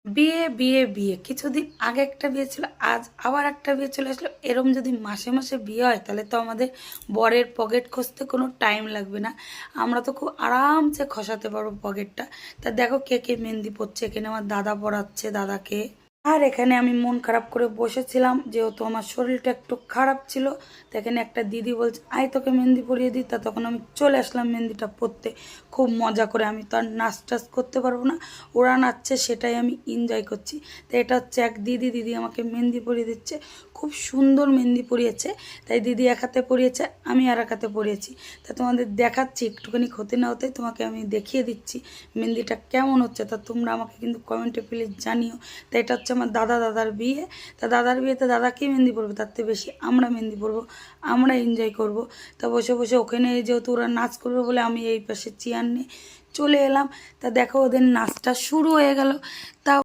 বিয়ে বিয়ে বিয়ে কিছুদিন আগে একটা বিয়ে ছিল, আজ আবার একটা বিয়ে চলে আসলো। এরম যদি মাসে মাসে বিয়ে হয় তাহলে তো আমাদের বরের পকেট খুঁজতে কোনো টাইম লাগবে না। আমরা তো খুব আরামসে খসাতে পারবো পকেটটা। তা দেখো কে কে মেহেন্দি পড়ছে, এখানে আমার দাদা পড়াচ্ছে দাদাকে। আর এখানে আমি মন খারাপ করে বসেছিলাম, যেহেতু আমার শরীরটা একটু খারাপ ছিল। তো এখানে একটা দিদি বলছে আয় তোকে মেহেন্দি পরিয়ে দিই, তা তখন আমি চলে আসলাম মেহেন্দিটা পরতে খুব মজা করে। আমি তো আর নাচ টাচ করতে পারবো না, ওরা নাচছে সেটাই আমি এনজয় করছি। তো এটা হচ্ছে এক দিদি, দিদি আমাকে মেহেন্দি পরিয়ে দিচ্ছে, খুব সুন্দর মেহেন্দি পরিয়েছে। তাই দিদি এক হাতে পরিয়েছে, আমি আর এক হাতে পরিয়েছি। তা তোমাদের দেখাচ্ছি, একটুখানি ক্ষতি না হতে তোমাকে আমি দেখিয়ে দিচ্ছি মেহেন্দিটা কেমন হচ্ছে। তা তোমরা আমাকে কিন্তু কমেন্টে প্লিজ জানিও। তা এটা হচ্ছে আমার দাদার বিয়ে। তা দাদার বিয়েতে দাদাকেই মেহেন্দি পরবে, তার থেকে বেশি আমরা মেহেন্দি পরবো, আমরা এনজয় করব। তা বসে বসে ওখানে যেহেতু ওরা নাচ করবে বলে আমি এই পাশে চেয়ার নিয়ে চলে এলাম। তা দেখো ওদের নাচটা শুরু হয়ে গেল। তা